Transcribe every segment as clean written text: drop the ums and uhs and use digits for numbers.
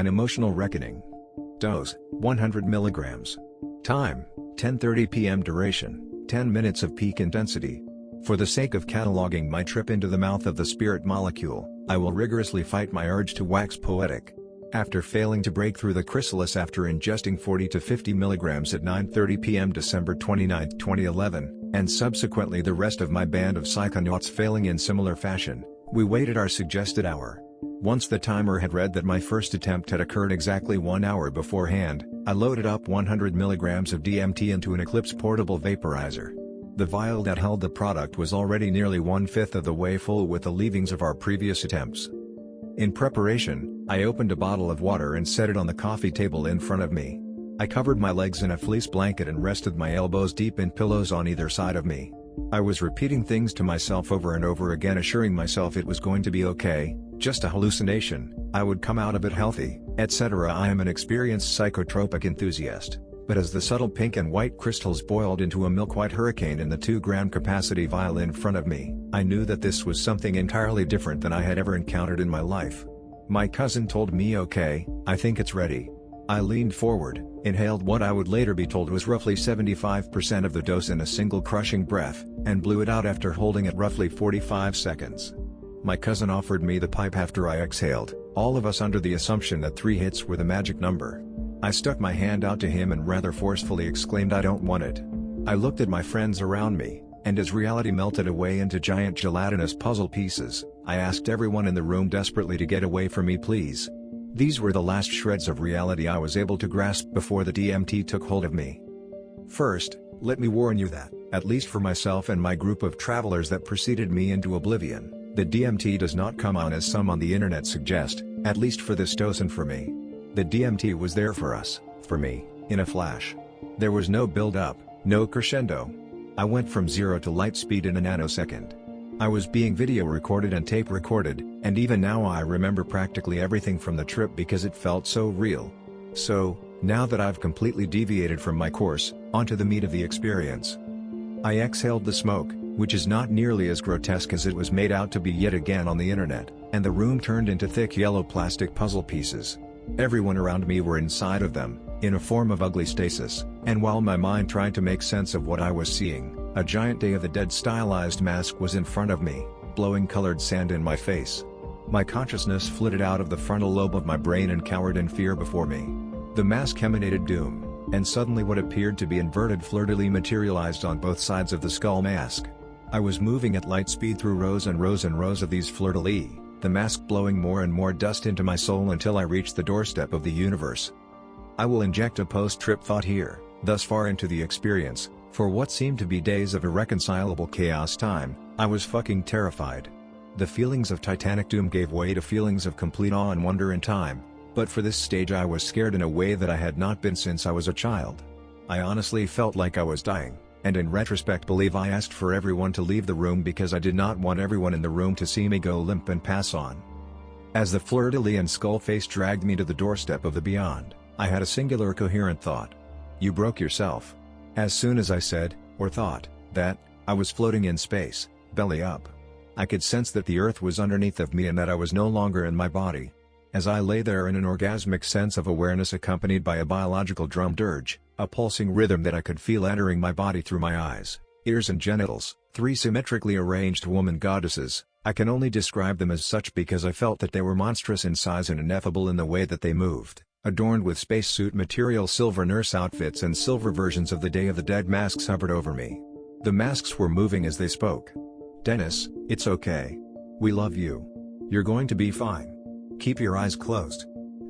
An emotional reckoning. Dose, 100 mg. Time, 10:30 p.m. Duration, 10 minutes of peak intensity. For the sake of cataloging my trip into the mouth of the spirit molecule, I will rigorously fight my urge to wax poetic. After failing to break through the chrysalis after ingesting 40 to 50 mg at 9:30 p.m. December 29, 2011, and subsequently the rest of my band of psychonauts failing in similar fashion, we waited our suggested hour. Once the timer had read that my first attempt had occurred exactly 1 hour beforehand, I loaded up 100 mg of DMT into an Eclipse portable vaporizer. The vial that held the product was already nearly 1/5 of the way full with the leavings of our previous attempts. In preparation, I opened a bottle of water and set it on the coffee table in front of me. I covered my legs in a fleece blanket and rested my elbows deep in pillows on either side of me. I was repeating things to myself over and over again, assuring myself it was going to be okay, just a hallucination, I would come out of it healthy, etc. I am an experienced psychotropic enthusiast, but as the subtle pink and white crystals boiled into a milk-white hurricane in the 2-gram capacity vial in front of me, I knew that this was something entirely different than I had ever encountered in my life. My cousin told me, "Okay, I think it's ready." I leaned forward, inhaled what I would later be told was roughly 75% of the dose in a single crushing breath, and blew it out after holding it roughly 45 seconds. My cousin offered me the pipe after I exhaled, all of us under the assumption that 3 hits were the magic number. I stuck my hand out to him and rather forcefully exclaimed, "I don't want it." I looked at my friends around me, and as reality melted away into giant gelatinous puzzle pieces, I asked everyone in the room desperately to get away from me, please. These were the last shreds of reality I was able to grasp before the DMT took hold of me. First, let me warn you that, at least for myself and my group of travelers that preceded me into oblivion, the DMT does not come on as some on the internet suggest, at least for this dose and for me. The DMT was there for us, for me, in a flash. There was no build-up, no crescendo. I went from 0 to light speed in a nanosecond. I was being video recorded and tape recorded, and even now I remember practically everything from the trip because it felt so real. So, now that I've completely deviated from my course, onto the meat of the experience. I exhaled the smoke, which is not nearly as grotesque as it was made out to be yet again on the internet, and the room turned into thick yellow plastic puzzle pieces. Everyone around me were inside of them, in a form of ugly stasis, and while my mind tried to make sense of what I was seeing, a giant Day of the Dead stylized mask was in front of me, blowing colored sand in my face. My consciousness flitted out of the frontal lobe of my brain and cowered in fear before me. The mask emanated doom, and suddenly what appeared to be inverted fleur-de-lis materialized on both sides of the skull mask. I was moving at light speed through rows and rows and rows of these fleur-de-lis, the mask blowing more and more dust into my soul until I reached the doorstep of the universe. I will inject a post-trip thought here, thus far into the experience. For what seemed to be days of irreconcilable chaos time, I was fucking terrified. The feelings of titanic doom gave way to feelings of complete awe and wonder in time, but for this stage I was scared in a way that I had not been since I was a child. I honestly felt like I was dying, and in retrospect believe I asked for everyone to leave the room because I did not want everyone in the room to see me go limp and pass on. As the fleur-de-lis and skull face dragged me to the doorstep of the beyond, I had a singular coherent thought. You broke yourself. As soon as I said, or thought, that, I was floating in space, belly up. I could sense that the earth was underneath of me and that I was no longer in my body. As I lay there in an orgasmic sense of awareness accompanied by a biological drum dirge, a pulsing rhythm that I could feel entering my body through my eyes, ears and genitals, 3 symmetrically arranged woman goddesses, I can only describe them as such because I felt that they were monstrous in size and ineffable in the way that they moved. Adorned with spacesuit material, silver nurse outfits and silver versions of the Day of the Dead masks hovered over me. The masks were moving as they spoke. "Dennis, it's okay. We love you. You're going to be fine. Keep your eyes closed."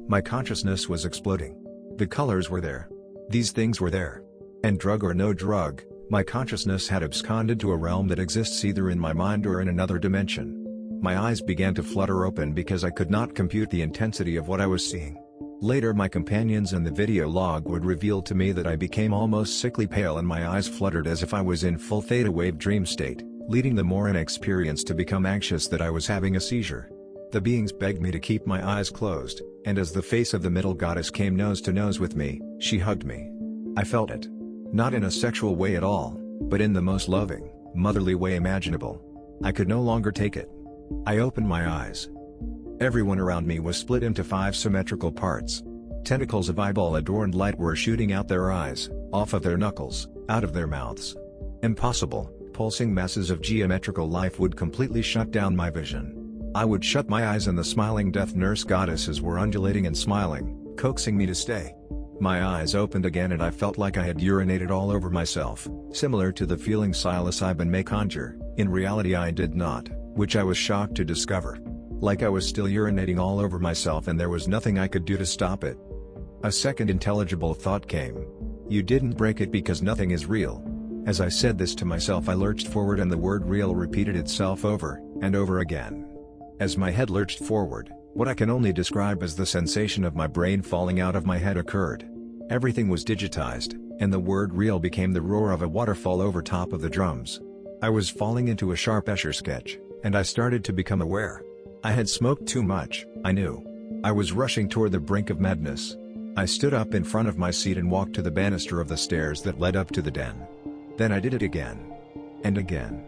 My consciousness was exploding. The colors were there. These things were there. And drug or no drug, my consciousness had absconded to a realm that exists either in my mind or in another dimension. My eyes began to flutter open because I could not compute the intensity of what I was seeing. Later my companions in the video log would reveal to me that I became almost sickly pale and my eyes fluttered as if I was in full theta wave dream state, leading the more inexperienced to become anxious that I was having a seizure. The beings begged me to keep my eyes closed, and as the face of the middle goddess came nose to nose with me, she hugged me. I felt it. Not in a sexual way at all, but in the most loving, motherly way imaginable. I could no longer take it. I opened my eyes. Everyone around me was split into 5 symmetrical parts. Tentacles of eyeball-adorned light were shooting out their eyes, off of their knuckles, out of their mouths. Impossible, pulsing masses of geometrical life would completely shut down my vision. I would shut my eyes and the smiling death nurse goddesses were undulating and smiling, coaxing me to stay. My eyes opened again and I felt like I had urinated all over myself, similar to the feeling psilocybin may conjure. In reality I did not, which I was shocked to discover. Like I was still urinating all over myself and there was nothing I could do to stop it. A second intelligible thought came. You didn't break it because nothing is real. As I said this to myself I lurched forward and the word real repeated itself over and over again. As my head lurched forward, what I can only describe as the sensation of my brain falling out of my head occurred. Everything was digitized, and the word real became the roar of a waterfall over top of the drums. I was falling into a sharp Escher sketch, and I started to become aware. I had smoked too much, I knew. I was rushing toward the brink of madness. I stood up in front of my seat and walked to the banister of the stairs that led up to the den. Then I did it again. And again.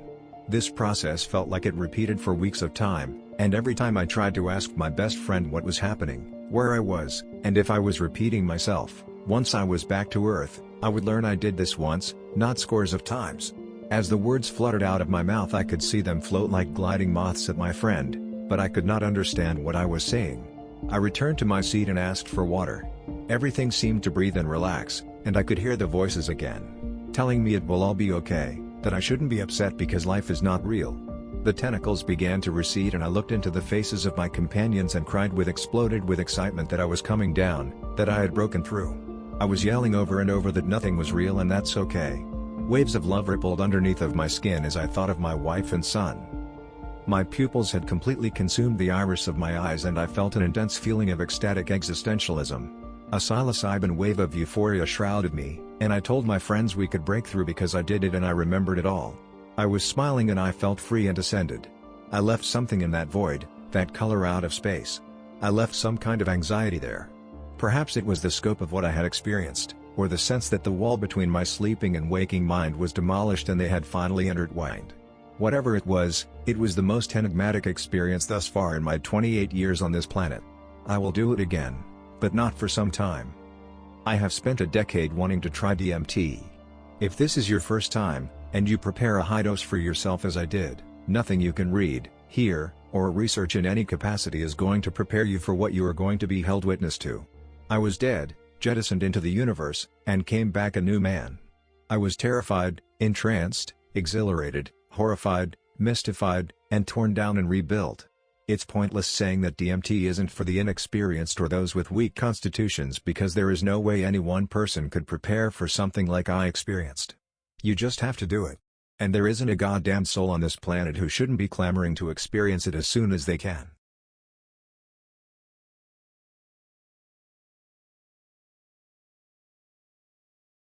This process felt like it repeated for weeks of time, and every time I tried to ask my best friend what was happening, where I was, and if I was repeating myself, once I was back to earth, I would learn I did this once, not scores of times. As the words fluttered out of my mouth I could see them float like gliding moths at my friend, but I could not understand what I was saying. I returned to my seat and asked for water. Everything seemed to breathe and relax, and I could hear the voices again, telling me it will all be okay, that I shouldn't be upset because life is not real. The tentacles began to recede and I looked into the faces of my companions and exploded with excitement that I was coming down, that I had broken through. I was yelling over and over that nothing was real and that's okay. Waves of love rippled underneath of my skin as I thought of my wife and son. My pupils had completely consumed the iris of my eyes and I felt an intense feeling of ecstatic existentialism. A psilocybin wave of euphoria shrouded me, and I told my friends we could break through because I did it and I remembered it all. I was smiling and I felt free and ascended. I left something in that void, that color out of space. I left some kind of anxiety there. Perhaps it was the scope of what I had experienced, or the sense that the wall between my sleeping and waking mind was demolished and they had finally intertwined. Whatever it was the most enigmatic experience thus far in my 28 years on this planet. I will do it again, but not for some time. I have spent a decade wanting to try DMT. If this is your first time, and you prepare a high dose for yourself as I did, nothing you can read, hear, or research in any capacity is going to prepare you for what you are going to be held witness to. I was dead, jettisoned into the universe, and came back a new man. I was terrified, entranced, exhilarated, horrified, mystified, and torn down and rebuilt. It's pointless saying that DMT isn't for the inexperienced or those with weak constitutions because there is no way any one person could prepare for something like I experienced. You just have to do it. And there isn't a goddamn soul on this planet who shouldn't be clamoring to experience it as soon as they can.